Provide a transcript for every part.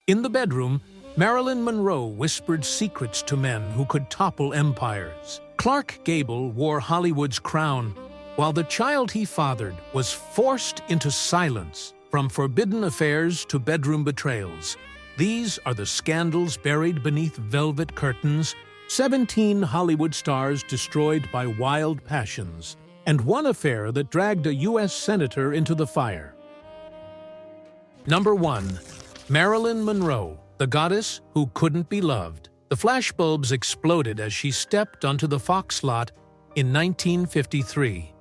In the bedroom, Marilyn Monroe whispered secrets to men who could topple empires. Clark Gable wore Hollywood's crown, while the child he fathered was forced into silence. From forbidden affairs to bedroom betrayals, these are the scandals buried beneath velvet curtains, 17 Hollywood stars destroyed by wild passions, and one affair that dragged a U.S. senator into the fire. Number 1. Marilyn Monroe, the goddess who couldn't be loved. The flashbulbs exploded as she stepped onto the Fox lot in 1953.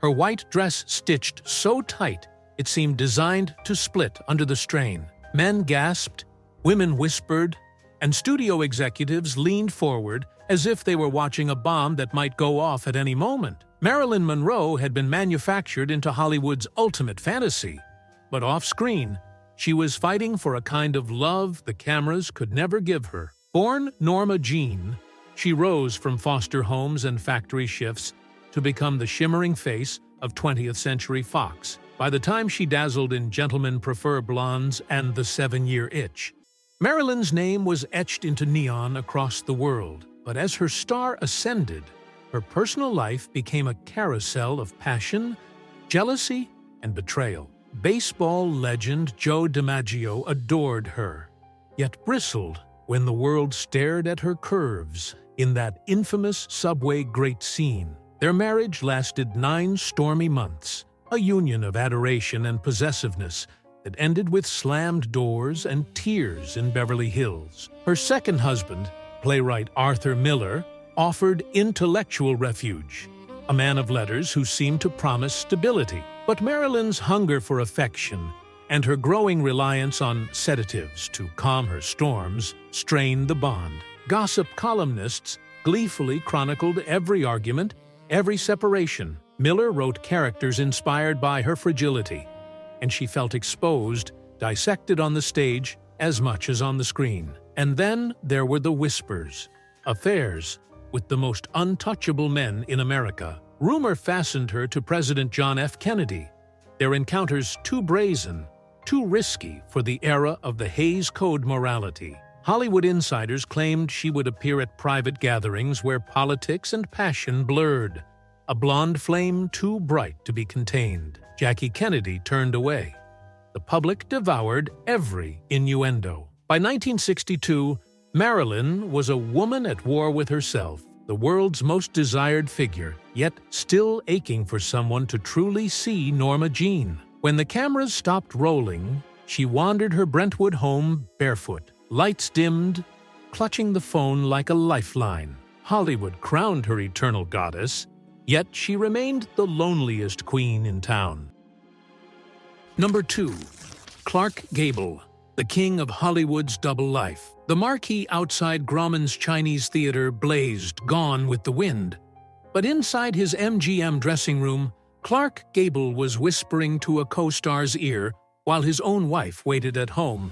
Her white dress stitched so tight it seemed designed to split under the strain. Men gasped, women whispered, and studio executives leaned forward as if they were watching a bomb that might go off at any moment. Marilyn Monroe had been manufactured into Hollywood's ultimate fantasy, but off-screen, she was fighting for a kind of love the cameras could never give her. Born Norma Jean, she rose from foster homes and factory shifts to become the shimmering face of 20th Century Fox. By the time she dazzled in Gentlemen Prefer Blondes and The 7-Year Itch, Marilyn's name was etched into neon across the world. But as her star ascended, her personal life became a carousel of passion, jealousy, and betrayal. Baseball legend Joe DiMaggio adored her, yet bristled when the world stared at her curves in that infamous subway grate scene. Their marriage lasted 9 stormy months, a union of adoration and possessiveness that ended with slammed doors and tears in Beverly Hills. Her second husband, playwright Arthur Miller, offered intellectual refuge, a man of letters who seemed to promise stability. But Marilyn's hunger for affection and her growing reliance on sedatives to calm her storms strained the bond. Gossip columnists gleefully chronicled every argument, every separation. Miller wrote characters inspired by her fragility, and she felt exposed, dissected on the stage as much as on the screen. And then there were the whispers, affairs with the most untouchable men in America. Rumor fastened her to President John F. Kennedy, their encounters too brazen, too risky for the era of the Hays Code morality. Hollywood insiders claimed she would appear at private gatherings where politics and passion blurred, a blonde flame too bright to be contained. Jackie Kennedy turned away. The public devoured every innuendo. By 1962, Marilyn was a woman at war with herself, the world's most desired figure, yet still aching for someone to truly see Norma Jean. When the cameras stopped rolling, she wandered her Brentwood home barefoot, lights dimmed, clutching the phone like a lifeline. Hollywood crowned her eternal goddess, yet she remained the loneliest queen in town. Number 2. Clark Gable, the king of Hollywood's double life. The marquee outside Grauman's Chinese Theater blazed, gone with the wind. But inside his MGM dressing room, Clark Gable was whispering to a co-star's ear while his own wife waited at home.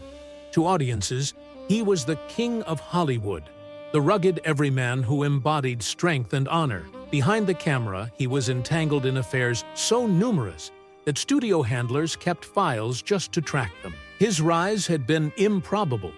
To audiences, he was the king of Hollywood, the rugged everyman who embodied strength and honor. Behind the camera, he was entangled in affairs so numerous that studio handlers kept files just to track them. His rise had been improbable.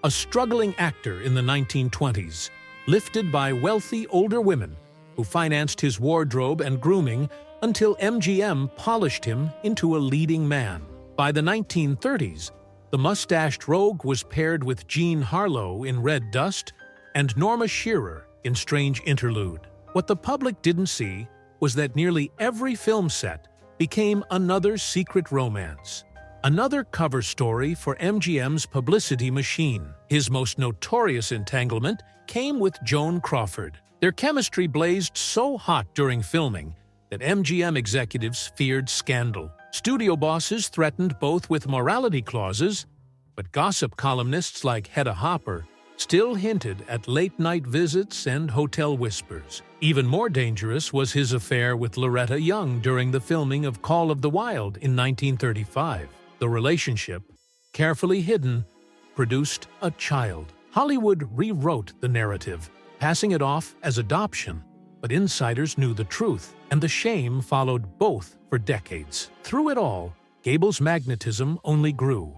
A struggling actor in the 1920s, lifted by wealthy older women who financed his wardrobe and grooming until MGM polished him into a leading man. By the 1930s, the mustached rogue was paired with Jean Harlow in Red Dust and Norma Shearer in Strange Interlude. What the public didn't see was that nearly every film set became another secret romance, another cover story for MGM's publicity machine. His most notorious entanglement came with Joan Crawford. Their chemistry blazed so hot during filming that MGM executives feared scandal. Studio bosses threatened both with morality clauses, but gossip columnists like Hedda Hopper still hinted at late-night visits and hotel whispers. Even more dangerous was his affair with Loretta Young during the filming of Call of the Wild in 1935. The relationship, carefully hidden, produced a child. Hollywood rewrote the narrative, passing it off as adoption, but insiders knew the truth, and the shame followed both for decades. Through it all, Gable's magnetism only grew.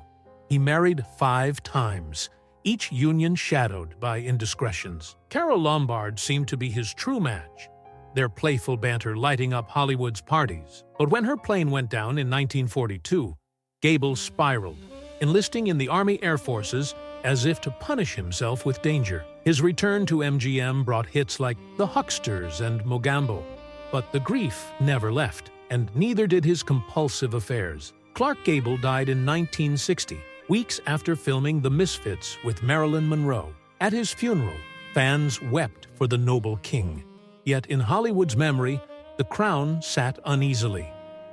he married 5 times, each union shadowed by indiscretions. Carole Lombard seemed to be his true match, their playful banter lighting up Hollywood's parties. But when her plane went down in 1942, Gable spiraled, enlisting in the Army Air Forces as if to punish himself with danger. His return to MGM brought hits like The Hucksters and Mogambo, but the grief never left, and neither did his compulsive affairs. Clark Gable died in 1960, weeks after filming The Misfits with Marilyn Monroe. At his funeral, fans wept for the noble king. Yet in Hollywood's memory, the crown sat uneasily,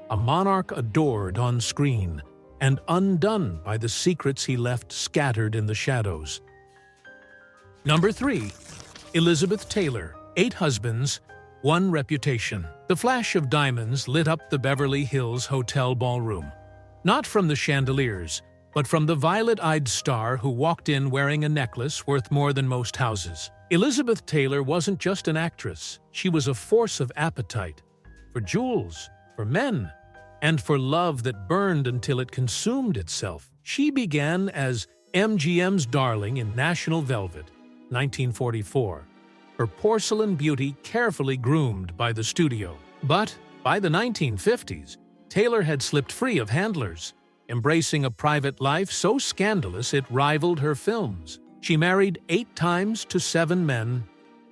a monarch adored on screen and undone by the secrets he left scattered in the shadows. Number 3. Elizabeth Taylor, 8 husbands, 1 reputation. The flash of diamonds lit up the Beverly Hills Hotel ballroom. Not from the chandeliers, but from the violet-eyed star who walked in wearing a necklace worth more than most houses. Elizabeth Taylor wasn't just an actress. She was a force of appetite, for jewels, for men, and for love that burned until it consumed itself. She began as MGM's darling in National Velvet, 1944, her porcelain beauty carefully groomed by the studio. But by the 1950s, Taylor had slipped free of handlers, embracing a private life so scandalous it rivaled her films. She married 8 times to 7 men,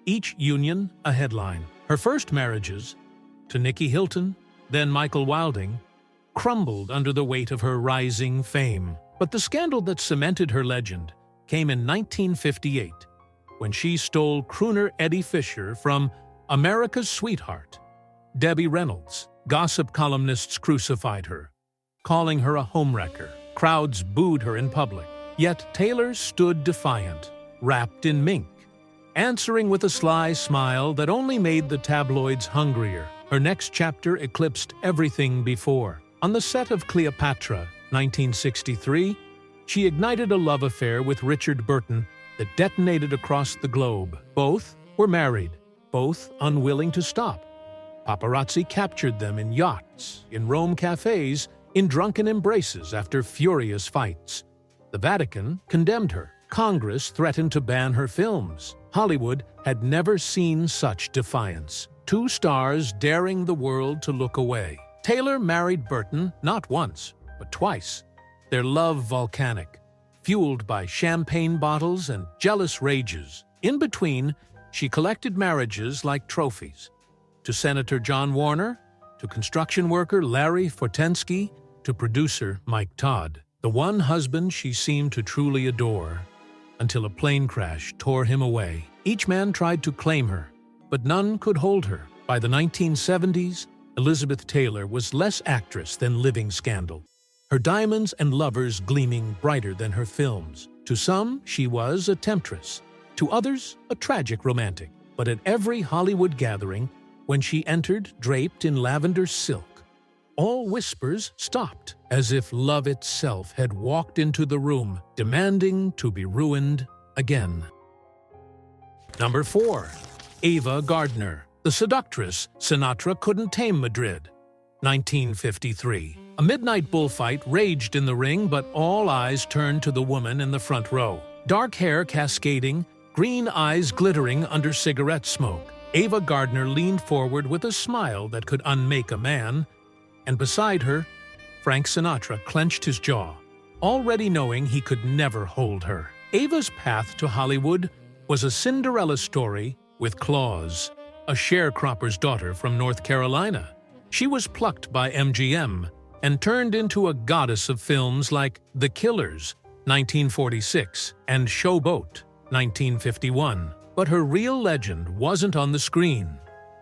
each union a headline. Her first marriages, to Nicky Hilton, then Michael Wilding, crumbled under the weight of her rising fame. But the scandal that cemented her legend came in 1958, when she stole crooner Eddie Fisher from America's sweetheart, Debbie Reynolds. Gossip columnists crucified her, calling her a homewrecker. Crowds booed her in public. Yet Taylor stood defiant, wrapped in mink, answering with a sly smile that only made the tabloids hungrier. Her next chapter eclipsed everything before. On the set of Cleopatra, 1963, she ignited a love affair with Richard Burton that detonated across the globe. Both were married, both unwilling to stop. Paparazzi captured them in yachts, in Rome cafes, in drunken embraces after furious fights. The Vatican condemned her. Congress threatened to ban her films. Hollywood had never seen such defiance. 2 stars daring the world to look away. Taylor married Burton not once, but twice. Their love volcanic, fueled by champagne bottles and jealous rages. In between, she collected marriages like trophies. To Senator John Warner, to construction worker Larry Fortensky, to producer Mike Todd. The one husband she seemed to truly adore, until a plane crash tore him away. Each man tried to claim her, but none could hold her. By the 1970s, Elizabeth Taylor was less actress than living scandal, her diamonds and lovers gleaming brighter than her films. To some, she was a temptress. To others, a tragic romantic. But at every Hollywood gathering, when she entered draped in lavender silk, all whispers stopped, as if love itself had walked into the room, demanding to be ruined again. Number 4. Ava Gardner, the seductress Sinatra couldn't tame Madrid, 1953. A midnight bullfight raged in the ring, but all eyes turned to the woman in the front row. Dark hair cascading, green eyes glittering under cigarette smoke. Ava Gardner leaned forward with a smile that could unmake a man, and beside her, Frank Sinatra clenched his jaw, already knowing he could never hold her. Ava's path to Hollywood was a Cinderella story with claws, a sharecropper's daughter from North Carolina. She was plucked by MGM and turned into a goddess of films like The Killers, 1946, and Showboat, 1951. But her real legend wasn't on the screen.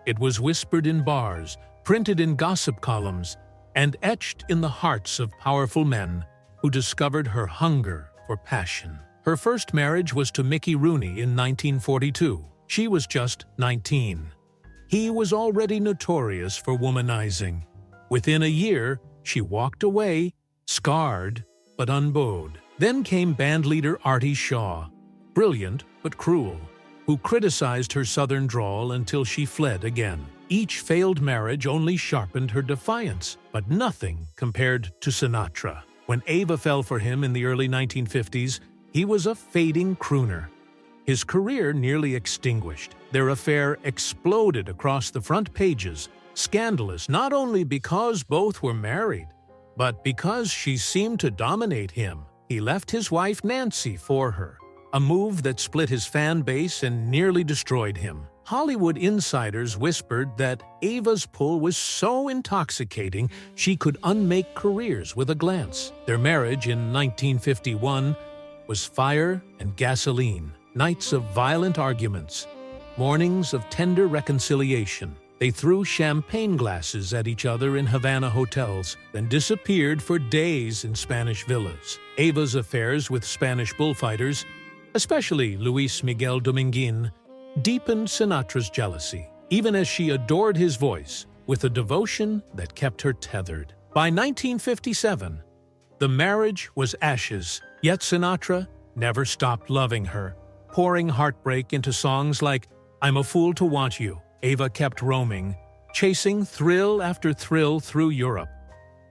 It was whispered in bars, printed in gossip columns, and etched in the hearts of powerful men who discovered her hunger for passion. Her first marriage was to Mickey Rooney in 1942. She was just 19. He was already notorious for womanizing. Within a year, she walked away, scarred but unbowed. Then came bandleader Artie Shaw, brilliant but cruel, who criticized her southern drawl until she fled again. Each failed marriage only sharpened her defiance, but nothing compared to Sinatra. When Ava fell for him in the early 1950s, he was a fading crooner. His career nearly extinguished. Their affair exploded across the front pages, scandalous not only because both were married, but because she seemed to dominate him. He left his wife Nancy for her, a move that split his fan base and nearly destroyed him. Hollywood insiders whispered that Ava's pull was so intoxicating she could unmake careers with a glance. Their marriage in 1951 was fire and gasoline, nights of violent arguments, mornings of tender reconciliation. They threw champagne glasses at each other in Havana hotels, then disappeared for days in Spanish villas. Ava's affairs with Spanish bullfighters, especially Luis Miguel Dominguin, deepened Sinatra's jealousy, even as she adored his voice with a devotion that kept her tethered. By 1957, the marriage was ashes, yet Sinatra never stopped loving her, pouring heartbreak into songs like "I'm a Fool to Want You." Ava kept roaming, chasing thrill after thrill through Europe.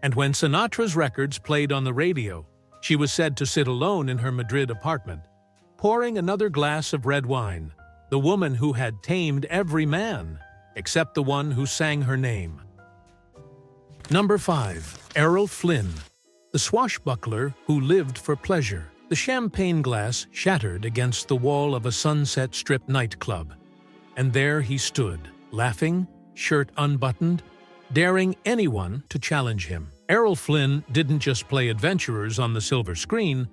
And when Sinatra's records played on the radio, she was said to sit alone in her Madrid apartment, pouring another glass of red wine, the woman who had tamed every man, except the one who sang her name. Number 5. Errol Flynn, the swashbuckler who lived for pleasure. The champagne glass shattered against the wall of a Sunset Strip nightclub, and there he stood, laughing, shirt unbuttoned, daring anyone to challenge him. Errol Flynn didn't just play adventurers on the silver screen,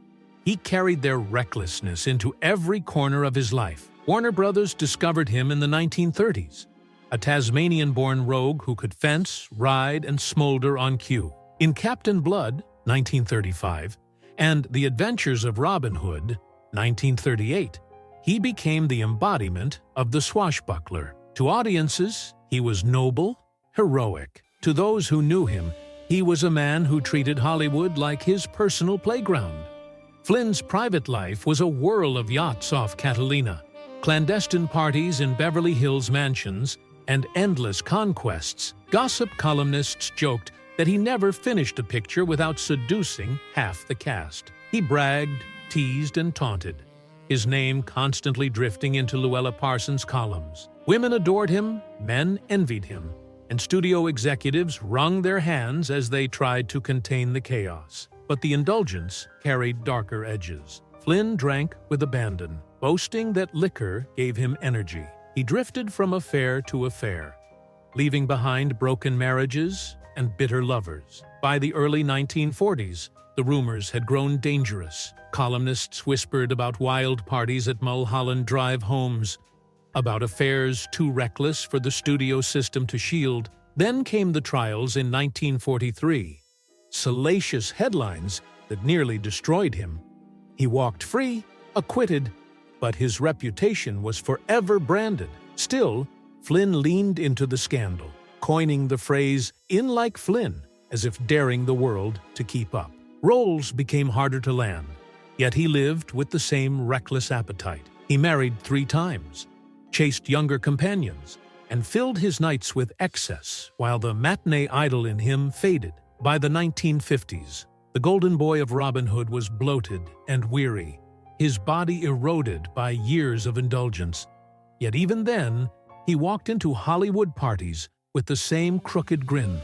he carried their recklessness into every corner of his life. Warner Brothers discovered him in the 1930s, a Tasmanian-born rogue who could fence, ride, and smolder on cue. In Captain Blood, 1935, and The Adventures of Robin Hood, 1938, he became the embodiment of the swashbuckler. To audiences, he was noble, heroic. To those who knew him, he was a man who treated Hollywood like his personal playground. Flynn's private life was a whirl of yachts off Catalina, clandestine parties in Beverly Hills mansions, and endless conquests. Gossip columnists joked that he never finished a picture without seducing half the cast. He bragged, teased, and taunted, his name constantly drifting into Luella Parsons' columns. Women adored him, men envied him, and studio executives wrung their hands as they tried to contain the chaos. But the indulgence carried darker edges. Flynn drank with abandon, boasting that liquor gave him energy. He drifted from affair to affair, leaving behind broken marriages and bitter lovers. By the early 1940s, the rumors had grown dangerous. Columnists whispered about wild parties at Mulholland Drive homes, about affairs too reckless for the studio system to shield. Then came the trials in 1943, salacious headlines that nearly destroyed him. He walked free, acquitted, but his reputation was forever branded. Still, Flynn leaned into the scandal, coining the phrase "in like Flynn," as if daring the world to keep up. Roles became harder to land, yet he lived with the same reckless appetite. He married 3 times, chased younger companions, and filled his nights with excess while the matinee idol in him faded. By the 1950s, the golden boy of Robin Hood was bloated and weary, his body eroded by years of indulgence. Yet even then, he walked into Hollywood parties with the same crooked grin,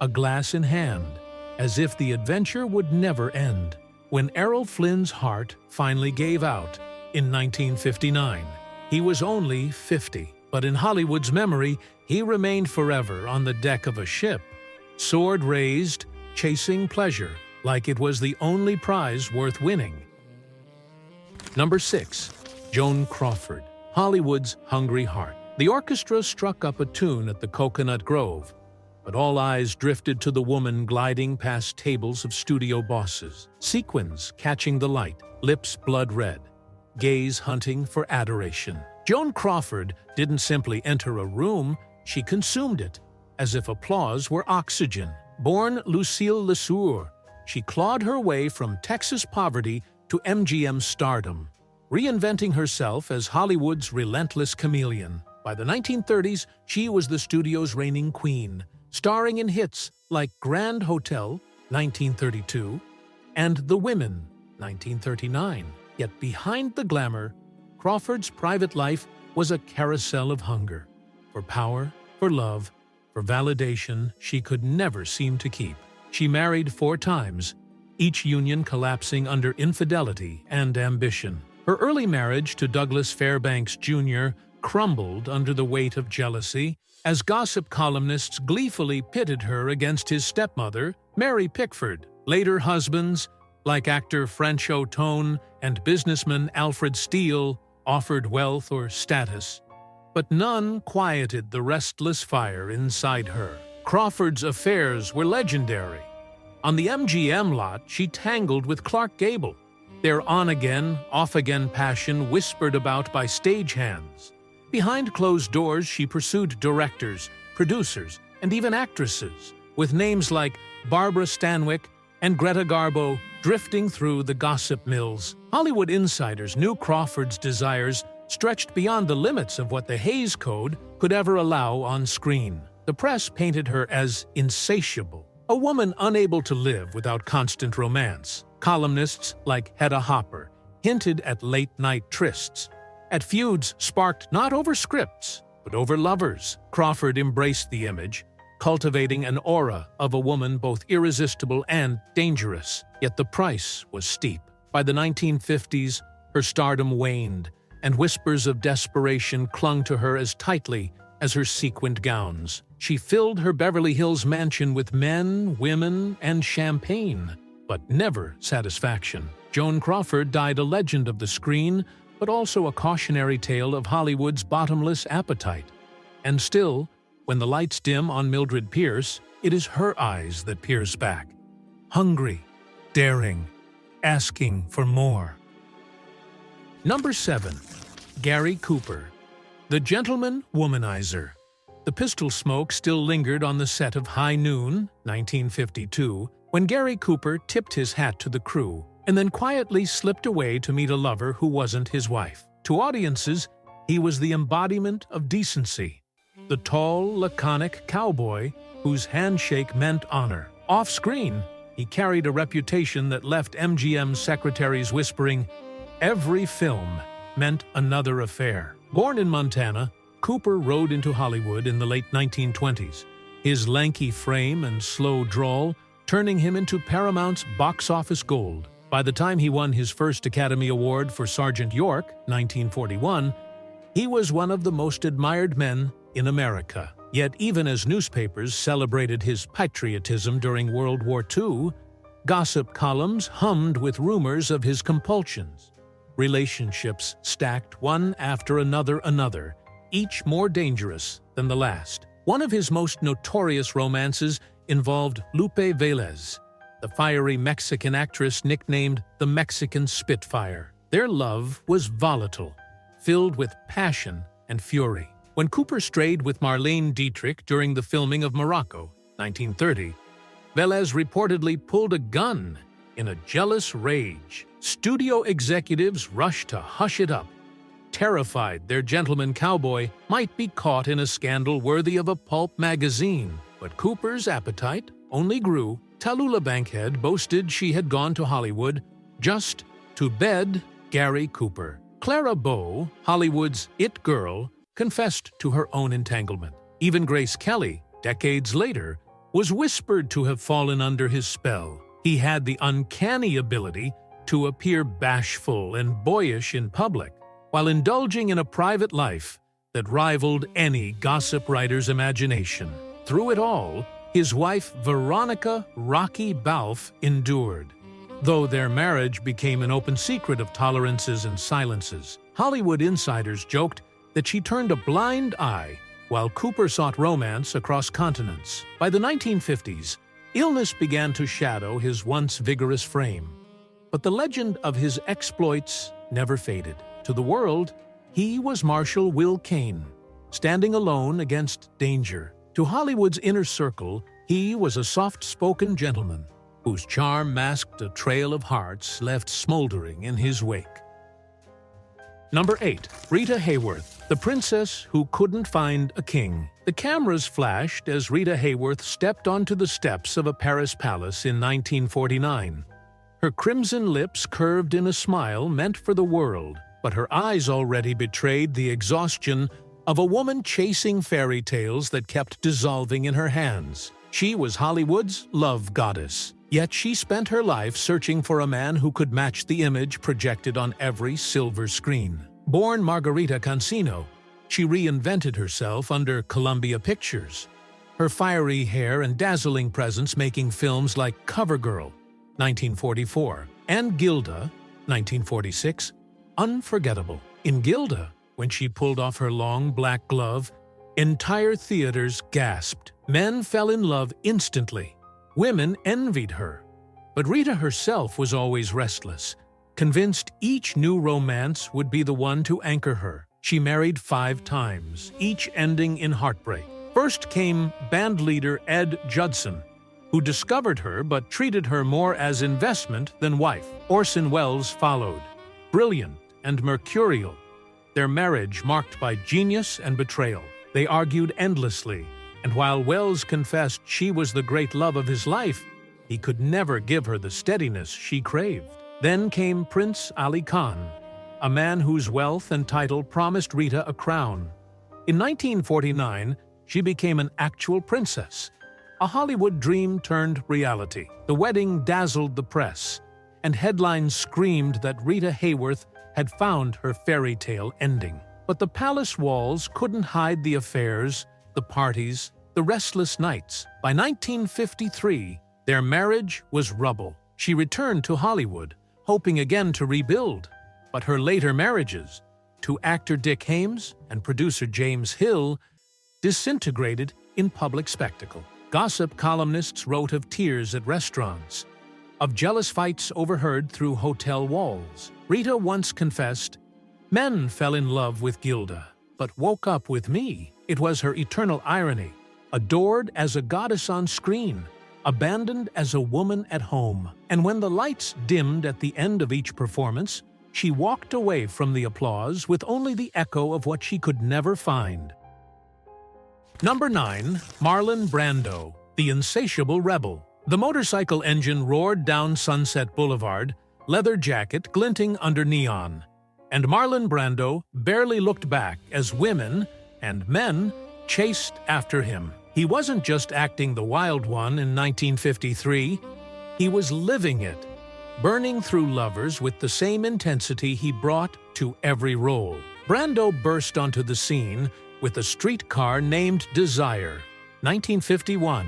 a glass in hand, as if the adventure would never end. When Errol Flynn's heart finally gave out in 1959, he was only 50. But in Hollywood's memory, he remained forever on the deck of a ship, sword raised, chasing pleasure like it was the only prize worth winning. Number 6. Joan Crawford, Hollywood's hungry heart. The orchestra struck up a tune at the Coconut Grove, but all eyes drifted to the woman gliding past tables of studio bosses, sequins catching the light, lips blood red, gaze hunting for adoration. Joan Crawford didn't simply enter a room, she consumed it, as if applause were oxygen. Born Lucille LeSueur, she clawed her way from Texas poverty to MGM stardom, reinventing herself as Hollywood's relentless chameleon. By the 1930s, she was the studio's reigning queen, starring in hits like Grand Hotel, 1932, and The Women, 1939. Yet behind the glamour, Crawford's private life was a carousel of hunger. For power, for love, for validation she could never seem to keep. She married 4 times, each union collapsing under infidelity and ambition. Her early marriage to Douglas Fairbanks Jr. crumbled under the weight of jealousy, as gossip columnists gleefully pitted her against his stepmother, Mary Pickford. Later husbands, like actor Franchot Tone and businessman Alfred Steele, offered wealth or status, but none quieted the restless fire inside her. Crawford's affairs were legendary. On the MGM lot, she tangled with Clark Gable, their on-again, off-again passion whispered about by stagehands. Behind closed doors, she pursued directors, producers, and even actresses, with names like Barbara Stanwyck and Greta Garbo drifting through the gossip mills. Hollywood insiders knew Crawford's desires stretched beyond the limits of what the Hays Code could ever allow on screen. The press painted her as insatiable, a woman unable to live without constant romance. Columnists like Hedda Hopper hinted at late-night trysts, at feuds sparked not over scripts, but over lovers. Crawford embraced the image, cultivating an aura of a woman both irresistible and dangerous. Yet the price was steep. By the 1950s, her stardom waned, and whispers of desperation clung to her as tightly as her sequined gowns. She filled her Beverly Hills mansion with men, women, and champagne, but never satisfaction. Joan Crawford died a legend of the screen, but also a cautionary tale of Hollywood's bottomless appetite. And still, when the lights dim on Mildred Pierce, it is her eyes that pierce back. Hungry, daring, asking for more. Number 7. Gary Cooper, the gentleman womanizer. The pistol smoke still lingered on the set of High Noon, 1952, when Gary Cooper tipped his hat to the crew and then quietly slipped away to meet a lover who wasn't his wife. To audiences, he was the embodiment of decency, the tall, laconic cowboy whose handshake meant honor. Off-screen, he carried a reputation that left MGM secretaries whispering, "Every film meant another affair." Born in Montana, Cooper rode into Hollywood in the late 1920s, his lanky frame and slow drawl turning him into Paramount's box office gold. By the time he won his first Academy Award for Sergeant York, 1941, he was one of the most admired men in America. Yet even as newspapers celebrated his patriotism during World War II, gossip columns hummed with rumors of his compulsions. Relationships stacked one after another, each more dangerous than the last. One of his most notorious romances involved Lupe Velez, the fiery Mexican actress nicknamed the Mexican Spitfire. Their love was volatile, filled with passion and fury. When Cooper strayed with Marlene Dietrich during the filming of Morocco, 1930, Velez reportedly pulled a gun in a jealous rage. Studio executives rushed to hush it up, terrified their gentleman cowboy might be caught in a scandal worthy of a pulp magazine. But Cooper's appetite only grew. Tallulah Bankhead boasted she had gone to Hollywood just to bed Gary Cooper. Clara Bow, Hollywood's it girl, confessed to her own entanglement. Even Grace Kelly, decades later, was whispered to have fallen under his spell. He had the uncanny ability to appear bashful and boyish in public, while indulging in a private life that rivaled any gossip writer's imagination. Through it all, his wife Veronica "Rocky" Balfe endured. Though their marriage became an open secret of tolerances and silences, Hollywood insiders joked that she turned a blind eye while Cooper sought romance across continents. By the 1950s, illness began to shadow his once vigorous frame. But the legend of his exploits never faded. To the world, he was Marshal Will Kane, standing alone against danger. To Hollywood's inner circle, he was a soft-spoken gentleman whose charm masked a trail of hearts left smoldering in his wake. Number 8. Rita Hayworth, the princess who couldn't find a king. The cameras flashed as Rita Hayworth stepped onto the steps of a Paris palace in 1949. Her crimson lips curved in a smile meant for the world, but her eyes already betrayed the exhaustion of a woman chasing fairy tales that kept dissolving in her hands. She was Hollywood's love goddess. Yet she spent her life searching for a man who could match the image projected on every silver screen. Born Margarita Cancino, she reinvented herself under Columbia Pictures, her fiery hair and dazzling presence making films like CoverGirl, 1944, and Gilda, 1946, unforgettable. In Gilda, when she pulled off her long black glove, entire theaters gasped. Men fell in love instantly. Women envied her. But Rita herself was always restless, convinced each new romance would be the one to anchor her. She married 5 times, each ending in heartbreak. First came bandleader Ed Judson, who discovered her but treated her more as investment than wife. Orson Welles followed, brilliant and mercurial, their marriage marked by genius and betrayal. They argued endlessly, and while Welles confessed she was the great love of his life, he could never give her the steadiness she craved. Then came Prince Ali Khan, a man whose wealth and title promised Rita a crown. In 1949, she became an actual princess. A Hollywood dream turned reality. The wedding dazzled the press, and headlines screamed that Rita Hayworth had found her fairy tale ending. But the palace walls couldn't hide the affairs, the parties, the restless nights. By 1953, their marriage was rubble. She returned to Hollywood, hoping again to rebuild. But her later marriages, to actor Dick Haymes and producer James Hill, disintegrated in public spectacle. Gossip columnists wrote of tears at restaurants, of jealous fights overheard through hotel walls. Rita once confessed, "Men fell in love with Gilda, but woke up with me." It was her eternal irony, adored as a goddess on screen, abandoned as a woman at home. And when the lights dimmed at the end of each performance, she walked away from the applause with only the echo of what she could never find. Number 9. Marlon Brando, the insatiable rebel. The motorcycle engine roared down Sunset Boulevard, leather jacket glinting under neon. And Marlon Brando barely looked back as women and men chased after him. He wasn't just acting the wild one in 1953, he was living it, burning through lovers with the same intensity he brought to every role. Brando burst onto the scene with a streetcar named Desire, 1951,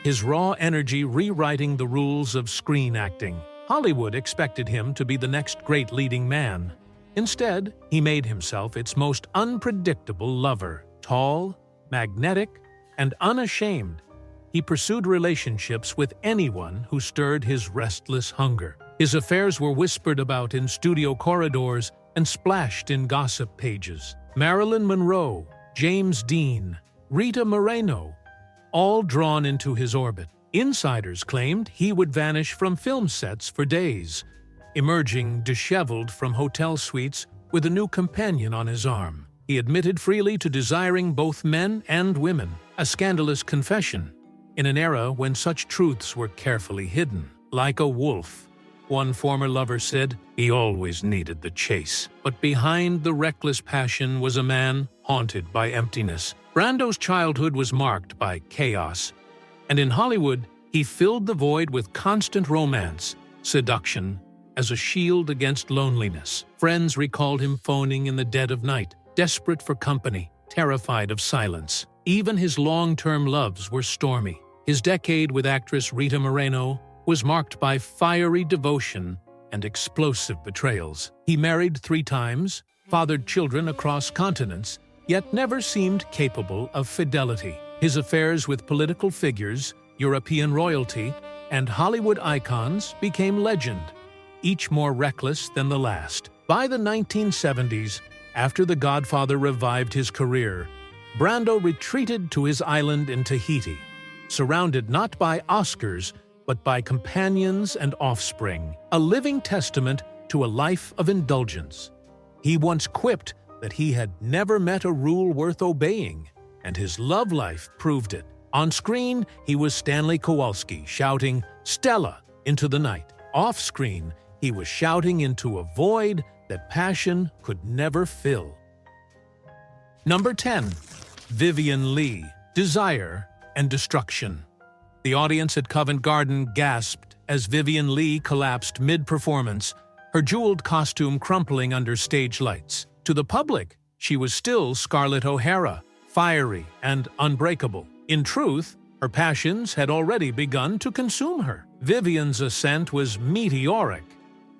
his raw energy rewriting the rules of screen acting. Hollywood expected him to be the next great leading man. Instead, he made himself its most unpredictable lover. Tall, magnetic, and unashamed, he pursued relationships with anyone who stirred his restless hunger. His affairs were whispered about in studio corridors and splashed in gossip pages. Marilyn Monroe, James Dean, Rita Moreno, all drawn into his orbit. Insiders claimed he would vanish from film sets for days, emerging disheveled from hotel suites with a new companion on his arm. He admitted freely to desiring both men and women, a scandalous confession in an era when such truths were carefully hidden. Like a wolf, one former lover said, he always needed the chase. But behind the reckless passion was a man haunted by emptiness. Brando's childhood was marked by chaos, and in Hollywood, he filled the void with constant romance, seduction, as a shield against loneliness. Friends recalled him phoning in the dead of night, desperate for company, terrified of silence. Even his long-term loves were stormy. His decade with actress Rita Moreno was marked by fiery devotion and explosive betrayals. He married 3 times, fathered children across continents, yet never seemed capable of fidelity. His affairs with political figures, European royalty, and Hollywood icons became legend, each more reckless than the last. By the 1970s, after The Godfather revived his career, Brando retreated to his island in Tahiti, surrounded not by Oscars, but by companions and offspring, a living testament to a life of indulgence. He once quipped that he had never met a rule worth obeying, and his love life proved it. On screen, he was Stanley Kowalski shouting, "Stella," into the night. Off-screen, he was shouting into a void that passion could never fill. Number 10. Vivien Leigh, Desire and Destruction. The audience at Covent Garden gasped as Vivien Leigh collapsed mid-performance, her jeweled costume crumpling under stage lights. To the public, she was still Scarlett O'Hara, fiery and unbreakable. In truth, her passions had already begun to consume her. Vivien's ascent was meteoric.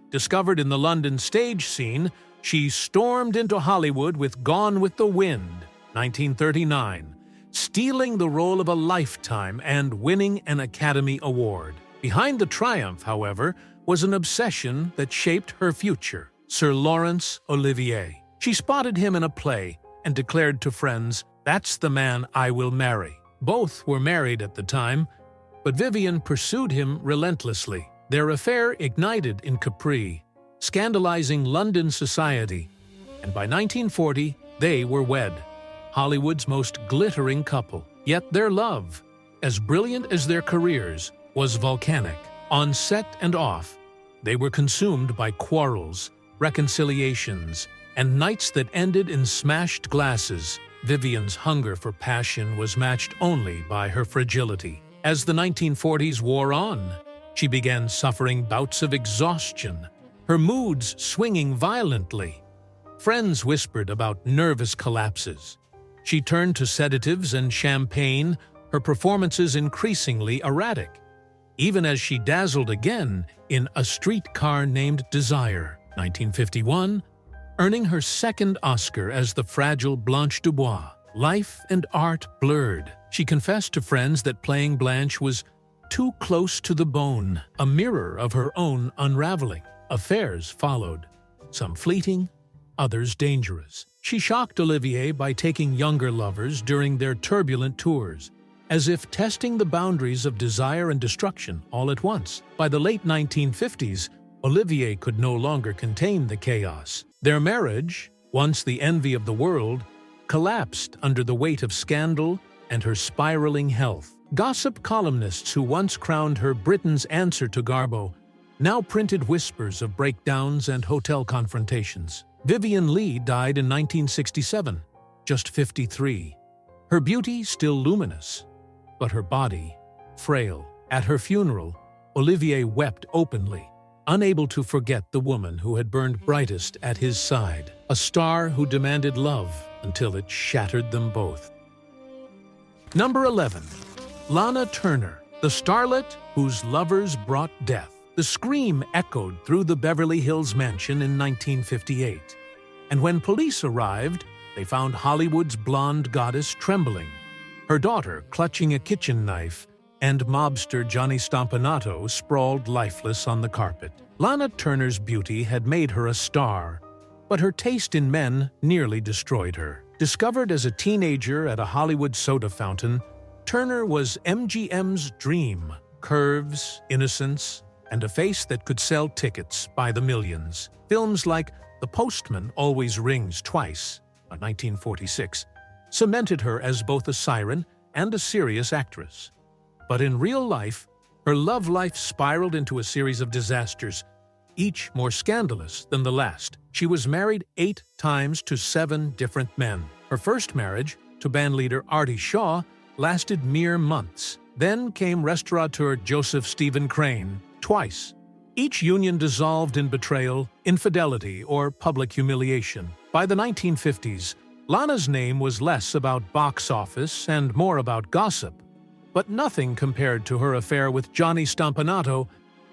Discovered in the London stage scene, she stormed into Hollywood with Gone with the Wind, 1939, stealing the role of a lifetime and winning an Academy Award. Behind the triumph, however, was an obsession that shaped her future: Sir Laurence Olivier. She spotted him in a play and declared to friends, "That's the man I will marry." Both were married at the time, but Vivien pursued him relentlessly. Their affair ignited in Capri, scandalizing London society, and by 1940 they were wed, Hollywood's most glittering couple. Yet their love, as brilliant as their careers, was volcanic. On set and off, they were consumed by quarrels, reconciliations, and nights that ended in smashed glasses. Vivien's hunger for passion was matched only by her fragility. As the 1940s wore on, she began suffering bouts of exhaustion, her moods swinging violently. Friends whispered about nervous collapses. She turned to sedatives and champagne, her performances increasingly erratic, even as she dazzled again in A Streetcar Named Desire, 1951, earning her second Oscar as the fragile Blanche Dubois. Life and art blurred. She confessed to friends that playing Blanche was too close to the bone, a mirror of her own unraveling. Affairs followed, some fleeting, others dangerous. She shocked Olivier by taking younger lovers during their turbulent tours, as if testing the boundaries of desire and destruction all at once. By the late 1950s, Olivier could no longer contain the chaos. Their marriage, once the envy of the world, collapsed under the weight of scandal and her spiraling health. Gossip columnists who once crowned her Britain's answer to Garbo now printed whispers of breakdowns and hotel confrontations. Vivien Leigh died in 1967, just 53. Her beauty still luminous, but her body frail. At her funeral, Olivier wept openly, unable to forget the woman who had burned brightest at his side, a star who demanded love until it shattered them both. Number 11. Lana Turner, the starlet whose lovers brought death. The scream echoed through the Beverly Hills mansion in 1958, and when police arrived, they found Hollywood's blonde goddess trembling, her daughter clutching a kitchen knife, and mobster Johnny Stompanato sprawled lifeless on the carpet. Lana Turner's beauty had made her a star, but her taste in men nearly destroyed her. Discovered as a teenager at a Hollywood soda fountain, Turner was MGM's dream: curves, innocence, and a face that could sell tickets by the millions. Films like The Postman Always Rings Twice, 1946, cemented her as both a siren and a serious actress. But in real life, her love life spiraled into a series of disasters, each more scandalous than the last. She was married 8 times to 7 different men. Her first marriage, to bandleader Artie Shaw, lasted mere months. Then came restaurateur Joseph Stephen Crane, twice. Each union dissolved in betrayal, infidelity, or public humiliation. By the 1950s, Lana's name was less about box office and more about gossip, but nothing compared to her affair with Johnny Stompanato,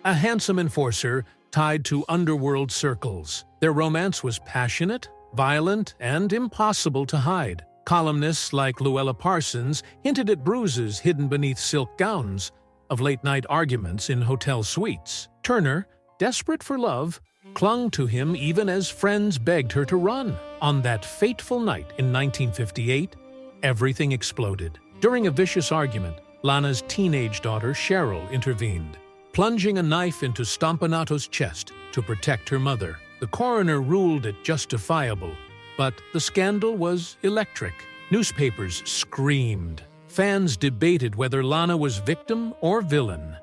a handsome enforcer tied to underworld circles. Their romance was passionate, violent, and impossible to hide. Columnists like Luella Parsons hinted at bruises hidden beneath silk gowns, of late-night arguments in hotel suites. Turner, desperate for love, clung to him even as friends begged her to run. On that fateful night in 1958, everything exploded. During a vicious argument, Lana's teenage daughter Cheryl intervened, plunging a knife into Stompanato's chest to protect her mother. The coroner ruled it justifiable, but the scandal was electric. Newspapers screamed. Fans debated whether Lana was victim or villain.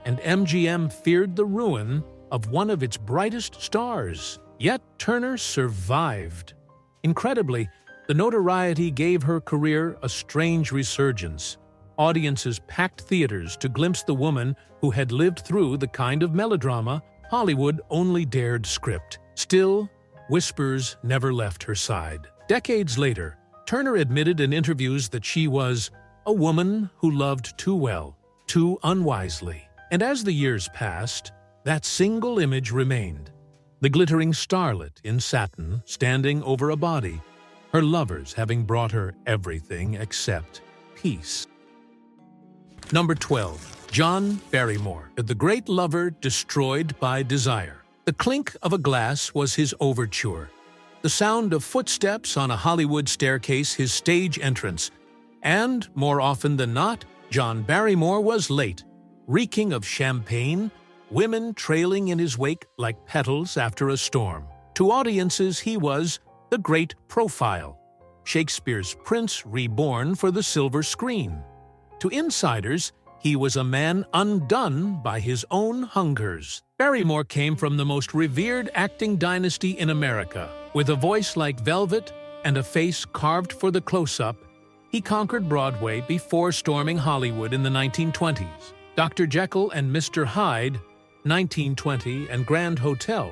and MGM feared the ruin of one of its brightest stars. Yet Turner survived. Incredibly, the notoriety gave her career a strange resurgence. Audiences packed theaters to glimpse the woman who had lived through the kind of melodrama Hollywood only dared script. Still, whispers never left her side. Decades later, Turner admitted in interviews that she was a woman who loved too well, too unwisely. And as the years passed, that single image remained. The glittering starlet in satin standing over a body, her lovers having brought her everything except peace. Number 12. John Barrymore, the great lover destroyed by desire. The clink of a glass was his overture. The sound of footsteps on a Hollywood staircase his stage entrance. And, more often than not, John Barrymore was late, reeking of champagne, women trailing in his wake like petals after a storm. To audiences, he was the great profile, Shakespeare's prince reborn for the silver screen. To insiders, he was a man undone by his own hungers. Barrymore came from the most revered acting dynasty in America. With a voice like velvet and a face carved for the close-up, he conquered Broadway before storming Hollywood in the 1920s. Dr. Jekyll and Mr. Hyde, 1920, and Grand Hotel,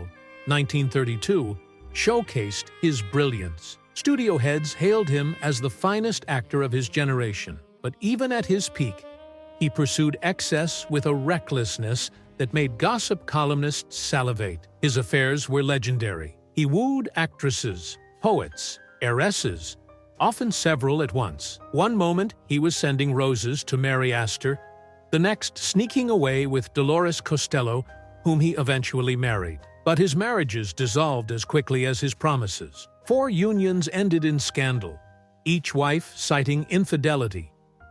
1932, showcased his brilliance. Studio heads hailed him as the finest actor of his generation. But even at his peak, he pursued excess with a recklessness that made gossip columnists salivate. His affairs were legendary. He wooed actresses, poets, heiresses, often several at once. One moment he was sending roses to Mary Astor, the next sneaking away with Dolores Costello, whom he eventually married. But his marriages dissolved as quickly as his promises. 4 unions ended in scandal, each wife citing infidelity,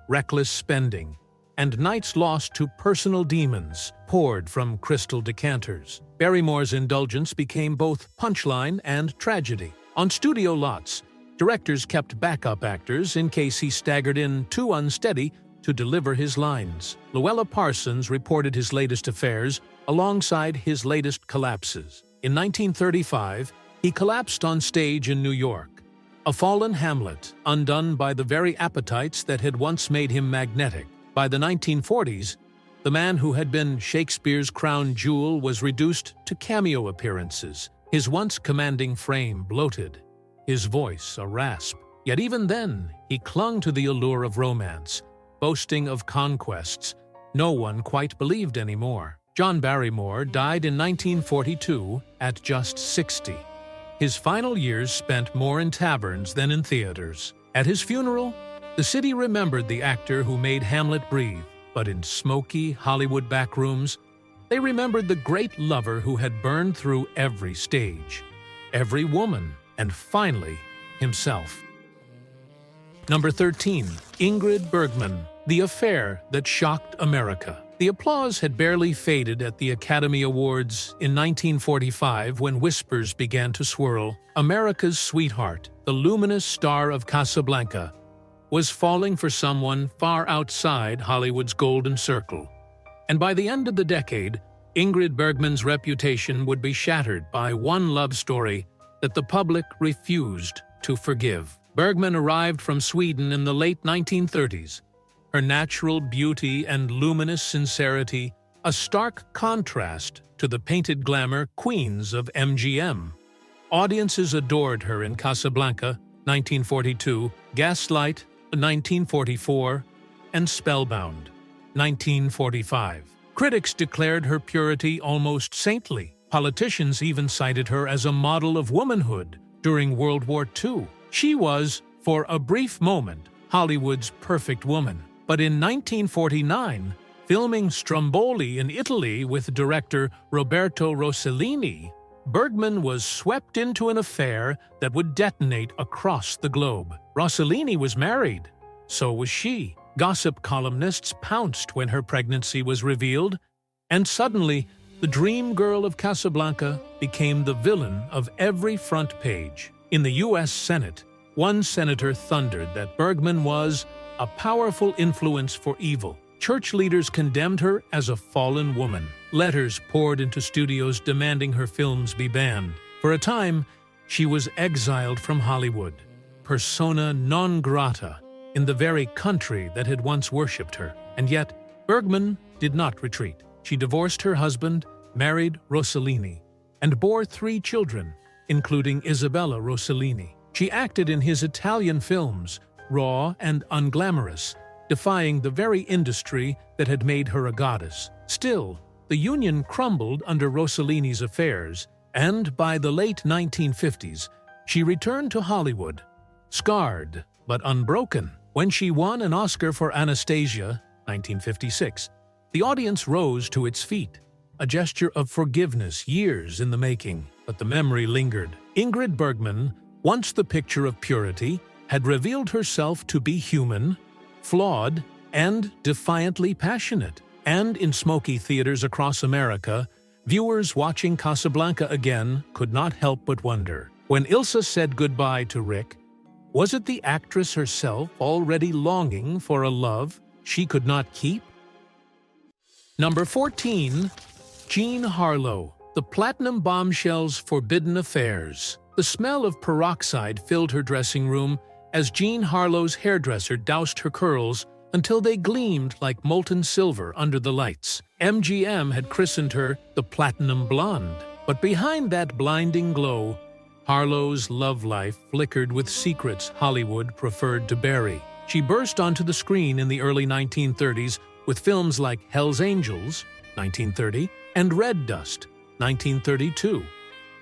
reckless spending, and nights lost to personal demons poured from crystal decanters. Barrymore's indulgence became both punchline and tragedy. On studio lots, directors kept backup actors in case he staggered in too unsteady to deliver his lines. Luella Parsons reported his latest affairs alongside his latest collapses. In 1935, he collapsed on stage in New York, a fallen Hamlet, undone by the very appetites that had once made him magnetic. By the 1940s, the man who had been Shakespeare's crown jewel was reduced to cameo appearances, his once commanding frame bloated, his voice a rasp. Yet even then, he clung to the allure of romance, boasting of conquests no one quite believed anymore. John Barrymore died in 1942 at just 60. His final years spent more in taverns than in theaters. At his funeral, the city remembered the actor who made Hamlet breathe, but in smoky Hollywood backrooms, they remembered the great lover who had burned through every stage, every woman, and finally, himself. Number 13. Ingrid Bergman, The Affair That Shocked America. The applause had barely faded at the Academy Awards in 1945 when whispers began to swirl. America's sweetheart, the luminous star of Casablanca, was falling for someone far outside Hollywood's golden circle. And by the end of the decade, Ingrid Bergman's reputation would be shattered by one love story that the public refused to forgive. Bergman arrived from Sweden in the late 1930s. Her natural beauty and luminous sincerity, a stark contrast to the painted glamour queens of MGM. Audiences adored her in Casablanca, 1942, Gaslight, 1944, and Spellbound, 1945. Critics declared her purity almost saintly. Politicians even cited her as a model of womanhood during World War II. She was, for a brief moment, Hollywood's perfect woman. But in 1949, filming Stromboli in Italy with director Roberto Rossellini, Bergman was swept into an affair that would detonate across the globe. Rossellini was married. So was she. Gossip columnists pounced when her pregnancy was revealed, and suddenly, the dream girl of Casablanca became the villain of every front page. In the U.S. Senate, one senator thundered that Bergman was a powerful influence for evil. Church leaders condemned her as a fallen woman. Letters poured into studios demanding her films be banned. For a time, she was exiled from Hollywood, persona non grata, in the very country that had once worshipped her. And yet, Bergman did not retreat. She divorced her husband, married Rossellini, and bore 3 children, including Isabella Rossellini. She acted in his Italian films, raw and unglamorous, defying the very industry that had made her a goddess. Still, the union crumbled under Rossellini's affairs, and by the late 1950s, she returned to Hollywood, scarred but unbroken. When she won an Oscar for Anastasia, 1956, the audience rose to its feet, a gesture of forgiveness years in the making, but the memory lingered. Ingrid Bergman, once the picture of purity, had revealed herself to be human, flawed, and defiantly passionate. And in smoky theaters across America, viewers watching Casablanca again could not help but wonder, when Ilsa said goodbye to Rick, was it the actress herself already longing for a love she could not keep? Number 14. Jean Harlow, the platinum bombshell's forbidden affairs. The smell of peroxide filled her dressing room as Jean Harlow's hairdresser doused her curls until they gleamed like molten silver under the lights. MGM had christened her the Platinum Blonde. But behind that blinding glow, Harlow's love life flickered with secrets Hollywood preferred to bury. She burst onto the screen in the early 1930s with films like Hell's Angels, 1930, and Red Dust, 1932.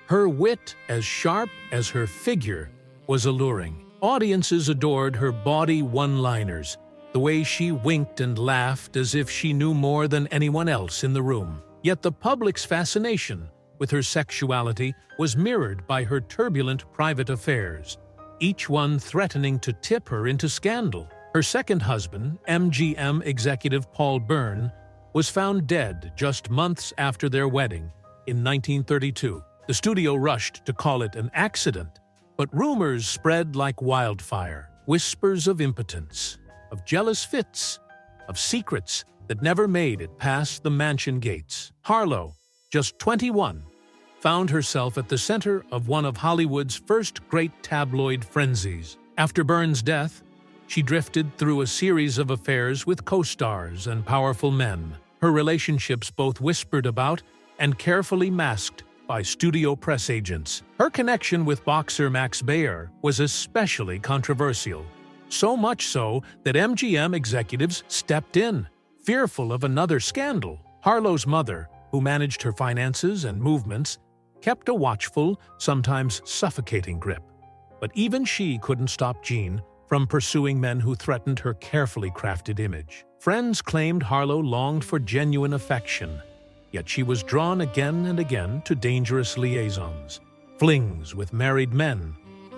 Her wit, as sharp as her figure, was alluring. Audiences adored her bawdy one-liners, the way she winked and laughed as if she knew more than anyone else in the room. Yet the public's fascination with her sexuality was mirrored by her turbulent private affairs, each one threatening to tip her into scandal. Her second husband, MGM executive Paul Byrne, was found dead just months after their wedding in 1932. The studio rushed to call it an accident, but rumors spread like wildfire, whispers of impotence, of jealous fits, of secrets that never made it past the mansion gates. Harlow, just 21, found herself at the center of one of Hollywood's first great tabloid frenzies. After Byrne's death, she drifted through a series of affairs with co-stars and powerful men, her relationships both whispered about and carefully masked by studio press agents. Her connection with boxer Max Baer was especially controversial, so much so that MGM executives stepped in, fearful of another scandal. Harlow's mother, who managed her finances and movements, kept a watchful, sometimes suffocating grip. But even she couldn't stop Jean from pursuing men who threatened her carefully crafted image. Friends claimed Harlow longed for genuine affection, yet she was drawn again and again to dangerous liaisons, flings with married men,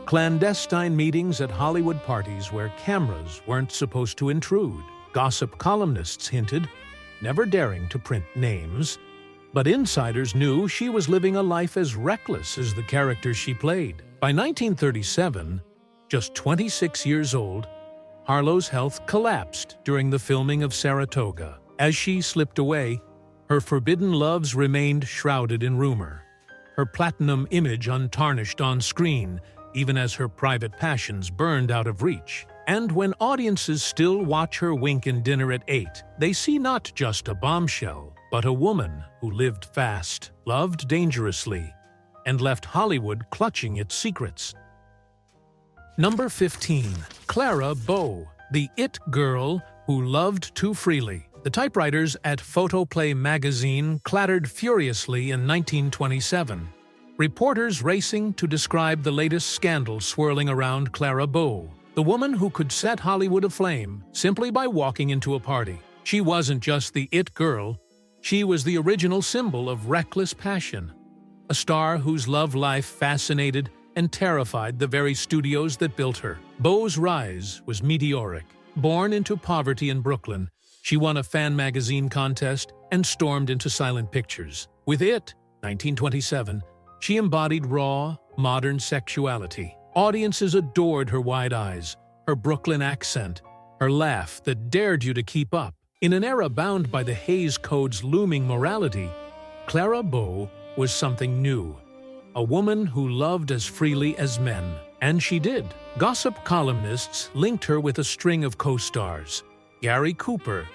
clandestine meetings at Hollywood parties where cameras weren't supposed to intrude. Gossip columnists hinted, never daring to print names, but insiders knew she was living a life as reckless as the characters she played. By 1937, just 26 years old, Harlow's health collapsed during the filming of Saratoga. As she slipped away, her forbidden loves remained shrouded in rumor, her platinum image untarnished on screen, even as her private passions burned out of reach. And when audiences still watch her wink in Dinner at 8, they see not just a bombshell, but a woman who lived fast, loved dangerously, and left Hollywood clutching its secrets. Number 15. Clara Bow, the it girl who loved too freely. The typewriters at Photoplay magazine clattered furiously in 1927, reporters racing to describe the latest scandal swirling around Clara Bow, the woman who could set Hollywood aflame simply by walking into a party. She wasn't just the it girl, she was the original symbol of reckless passion, a star whose love life fascinated and terrified the very studios that built her. Bow's rise was meteoric. Born into poverty in Brooklyn, she won a fan magazine contest and stormed into silent pictures. With It, 1927, she embodied raw, modern sexuality. Audiences adored her wide eyes, her Brooklyn accent, her laugh that dared you to keep up. In an era bound by the Hays Code's looming morality, Clara Bow was something new. A woman who loved as freely as men. And she did. Gossip columnists linked her with a string of co-stars: Gary Cooper,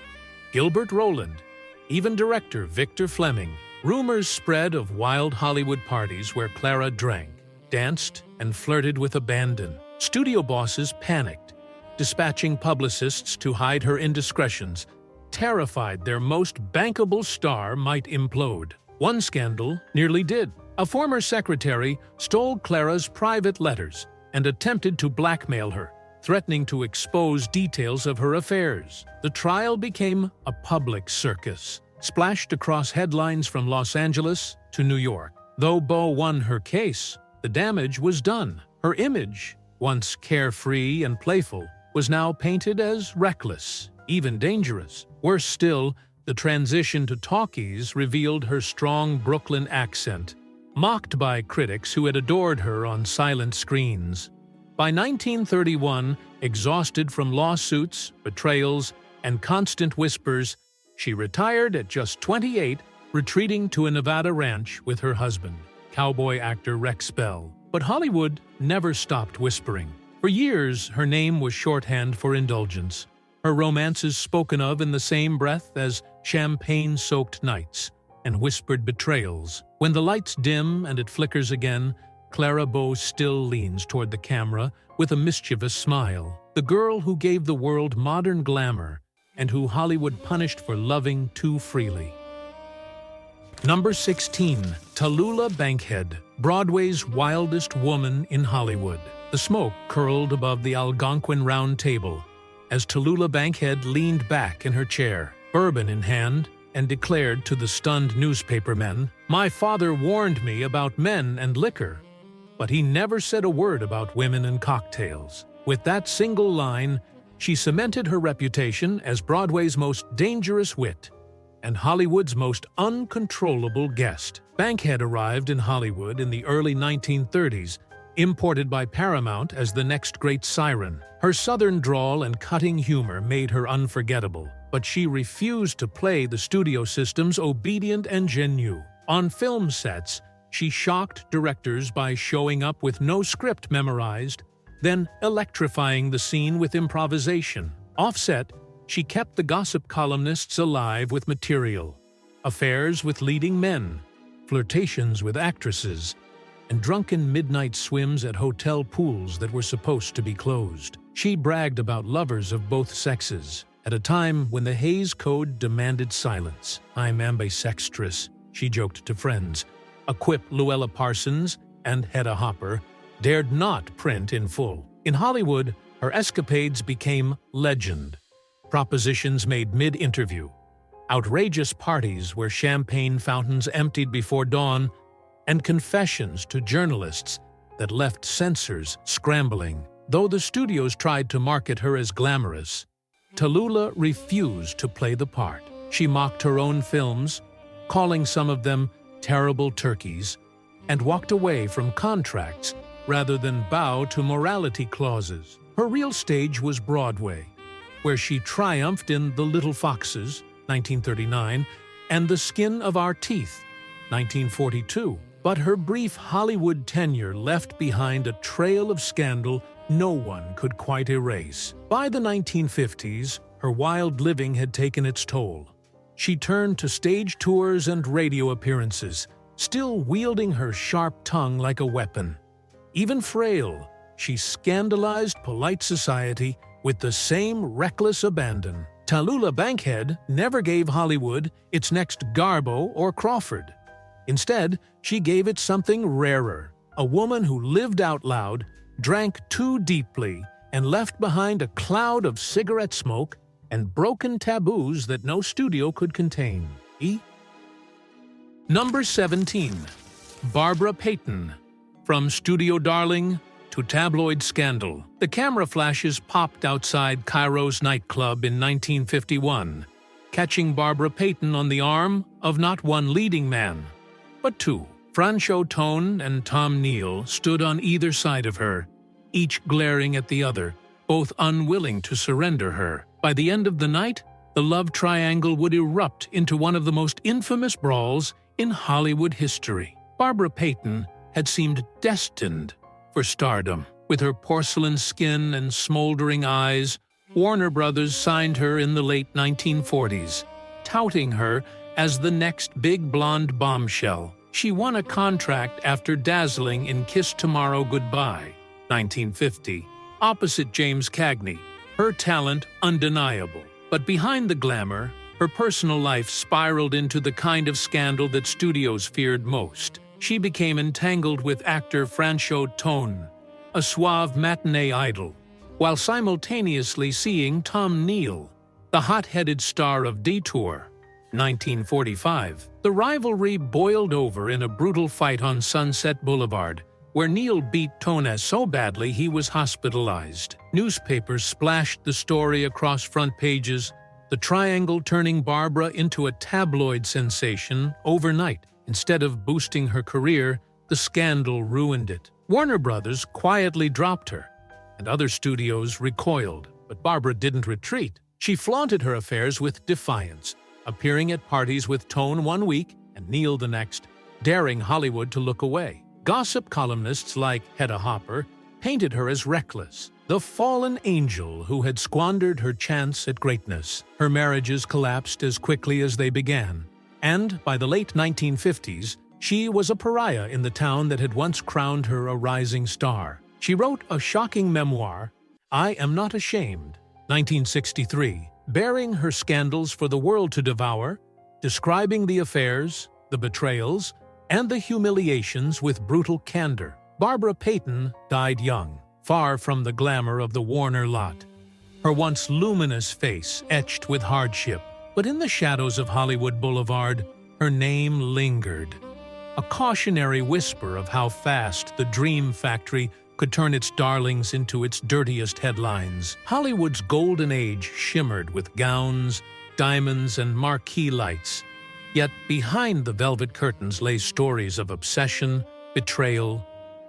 Gilbert Roland, even director Victor Fleming. Rumors spread of wild Hollywood parties where Clara drank, danced, and flirted with abandon. Studio bosses panicked, dispatching publicists to hide her indiscretions, terrified their most bankable star might implode. One scandal nearly did. A former secretary stole Clara's private letters and attempted to blackmail her, threatening to expose details of her affairs. The trial became a public circus, splashed across headlines from Los Angeles to New York. Though Bow won her case, the damage was done. Her image, once carefree and playful, was now painted as reckless, even dangerous. Worse still, the transition to talkies revealed her strong Brooklyn accent, mocked by critics who had adored her on silent screens. By 1931, exhausted from lawsuits, betrayals, and constant whispers, she retired at just 28, retreating to a Nevada ranch with her husband, cowboy actor Rex Bell. But Hollywood never stopped whispering. For years, her name was shorthand for indulgence, her romances spoken of in the same breath as champagne-soaked nights and whispered betrayals. When the lights dim and it flickers again, Clara Bow still leans toward the camera with a mischievous smile. The girl who gave the world modern glamour and who Hollywood punished for loving too freely. Number 16. Tallulah Bankhead, Broadway's wildest woman in Hollywood. The smoke curled above the Algonquin Round Table as Tallulah Bankhead leaned back in her chair, bourbon in hand, and declared to the stunned newspapermen, "My father warned me about men and liquor, but he never said a word about women and cocktails." With that single line, she cemented her reputation as Broadway's most dangerous wit and Hollywood's most uncontrollable guest. Bankhead arrived in Hollywood in the early 1930s, imported by Paramount as the next great siren. Her southern drawl and cutting humor made her unforgettable, but she refused to play the studio system's obedient ingenue. On film sets, she shocked directors by showing up with no script memorized, then electrifying the scene with improvisation. Offset, she kept the gossip columnists alive with material: affairs with leading men, flirtations with actresses, and drunken midnight swims at hotel pools that were supposed to be closed. She bragged about lovers of both sexes, at a time when the Hays Code demanded silence. "I'm ambisextrous," she joked to friends. A quip Luella Parsons and Hedda Hopper dared not print in full. In Hollywood, her escapades became legend. Propositions made mid-interview, outrageous parties where champagne fountains emptied before dawn, and confessions to journalists that left censors scrambling. Though the studios tried to market her as glamorous, Tallulah refused to play the part. She mocked her own films, calling some of them terrible turkeys, and walked away from contracts rather than bow to morality clauses. Her real stage was Broadway, where she triumphed in The Little Foxes, 1939, and The Skin of Our Teeth, 1942. But her brief Hollywood tenure left behind a trail of scandal no one could quite erase. By the 1950s, her wild living had taken its toll. She turned to stage tours and radio appearances, still wielding her sharp tongue like a weapon. Even frail, she scandalized polite society with the same reckless abandon. Tallulah Bankhead never gave Hollywood its next Garbo or Crawford. Instead, she gave it something rarer, a woman who lived out loud, drank too deeply, and left behind a cloud of cigarette smoke and broken taboos that no studio could contain. Number 17. Barbara Payton. From studio darling to tabloid scandal, the camera flashes popped outside Cairo's nightclub in 1951, catching Barbara Payton on the arm of not one leading man, but two. Franchot Tone and Tom Neal stood on either side of her, each glaring at the other, both unwilling to surrender her. By the end of the night, the love triangle would erupt into one of the most infamous brawls in Hollywood history. Barbara Payton had seemed destined for stardom. With her porcelain skin and smoldering eyes, Warner Brothers signed her in the late 1940s, touting her as the next big blonde bombshell. She won a contract after dazzling in Kiss Tomorrow Goodbye, 1950, opposite James Cagney, her talent undeniable. But behind the glamour, her personal life spiraled into the kind of scandal that studios feared most. She became entangled with actor Franchot Tone, a suave matinee idol, while simultaneously seeing Tom Neal, the hot-headed star of Detour, 1945. The rivalry boiled over in a brutal fight on Sunset Boulevard, where Neal beat Tone so badly he was hospitalized. Newspapers splashed the story across front pages, the triangle turning Barbara into a tabloid sensation overnight. Instead of boosting her career, the scandal ruined it. Warner Brothers quietly dropped her, and other studios recoiled, but Barbara didn't retreat. She flaunted her affairs with defiance, appearing at parties with Tone one week and Neal the next, daring Hollywood to look away. Gossip columnists like Hedda Hopper painted her as reckless, the fallen angel who had squandered her chance at greatness. Her marriages collapsed as quickly as they began, and by the late 1950s, she was a pariah in the town that had once crowned her a rising star. She wrote a shocking memoir, I Am Not Ashamed, 1963, bearing her scandals for the world to devour, describing the affairs, the betrayals, and the humiliations with brutal candor. Barbara Payton died young, far from the glamour of the Warner lot, her once luminous face etched with hardship. But in the shadows of Hollywood Boulevard, her name lingered, a cautionary whisper of how fast the dream factory could turn its darlings into its dirtiest headlines. Hollywood's golden age shimmered with gowns, diamonds, and marquee lights. Yet behind the velvet curtains lay stories of obsession, betrayal,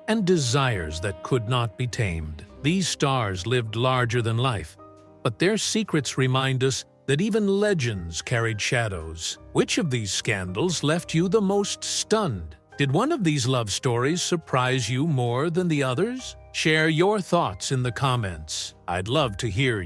and desires that could not be tamed. These stars lived larger than life, but their secrets remind us that even legends carried shadows. Which of these scandals left you the most stunned? Did one of these love stories surprise you more than the others? Share your thoughts in the comments. I'd love to hear